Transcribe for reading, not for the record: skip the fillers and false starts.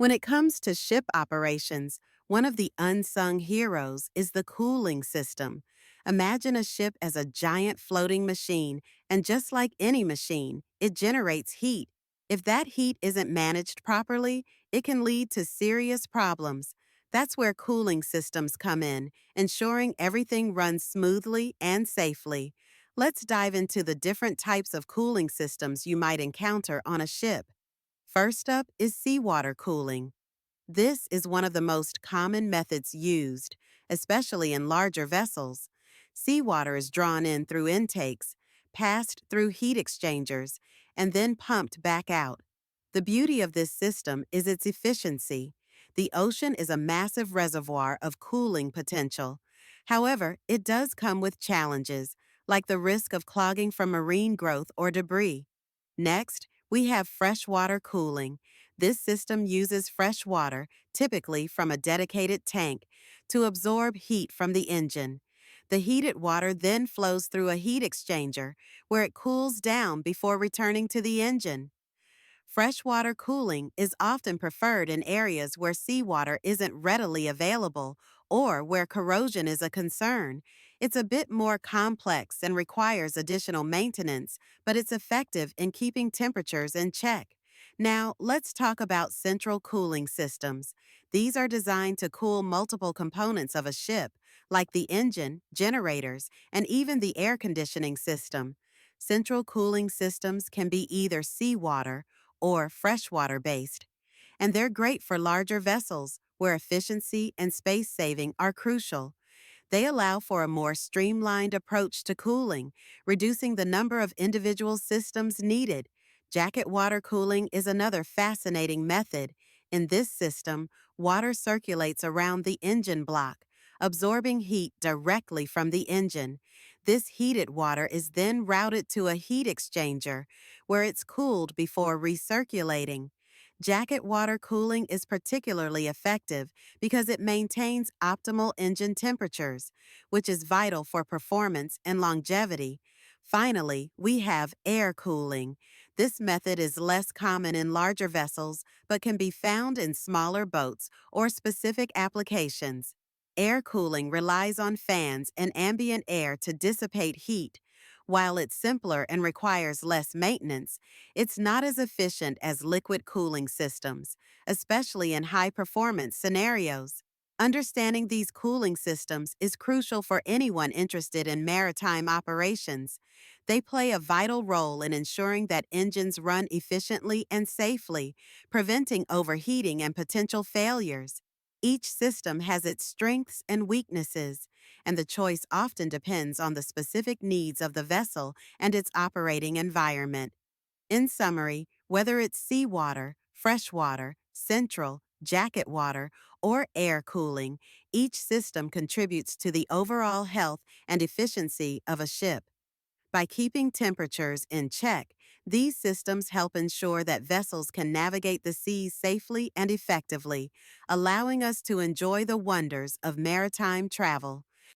When it comes to ship operations, one of the unsung heroes is the cooling system. Imagine a ship as a giant floating machine, and just like any machine, it generates heat. If that heat isn't managed properly, it can lead to serious problems. That's where cooling systems come in, ensuring everything runs smoothly and safely. Let's dive into the different types of cooling systems you might encounter on a ship. First up is seawater cooling. This is one of the most common methods used, especially in larger vessels. Seawater is drawn in through intakes, passed through heat exchangers, and then pumped back out. The beauty of this system is its efficiency. The ocean is a massive reservoir of cooling potential. However, it does come with challenges, like the risk of clogging from marine growth or debris. Next, we have freshwater cooling. This system uses fresh water, typically from a dedicated tank, to absorb heat from the engine. The heated water then flows through a heat exchanger, where it cools down before returning to the engine. Freshwater cooling is often preferred in areas where seawater isn't readily available or where corrosion is a concern. It's a bit more complex and requires additional maintenance, but it's effective in keeping temperatures in check. Now, let's talk about central cooling systems. These are designed to cool multiple components of a ship, like the engine, generators, and even the air conditioning system. Central cooling systems can be either seawater or freshwater based, and they're great for larger vessels where efficiency and space saving are crucial. They allow for a more streamlined approach to cooling, reducing the number of individual systems needed. Jacket water cooling is another fascinating method. In this system, water circulates around the engine block, absorbing heat directly from the engine. This heated water is then routed to a heat exchanger, where it's cooled before recirculating. Jacket water cooling is particularly effective because it maintains optimal engine temperatures, which is vital for performance and longevity. Finally, we have air cooling. This method is less common in larger vessels but can be found in smaller boats or specific applications. Air cooling relies on fans and ambient air to dissipate heat. While it's simpler and requires less maintenance, it's not as efficient as liquid cooling systems, especially in high-performance scenarios. Understanding these cooling systems is crucial for anyone interested in maritime operations. They play a vital role in ensuring that engines run efficiently and safely, preventing overheating and potential failures. Each system has its strengths and weaknesses, and the choice often depends on the specific needs of the vessel and its operating environment. In summary, whether it's seawater, freshwater, central, jacket water, or air cooling, each system contributes to the overall health and efficiency of a ship. By keeping temperatures in check, these systems help ensure that vessels can navigate the seas safely and effectively, allowing us to enjoy the wonders of maritime travel.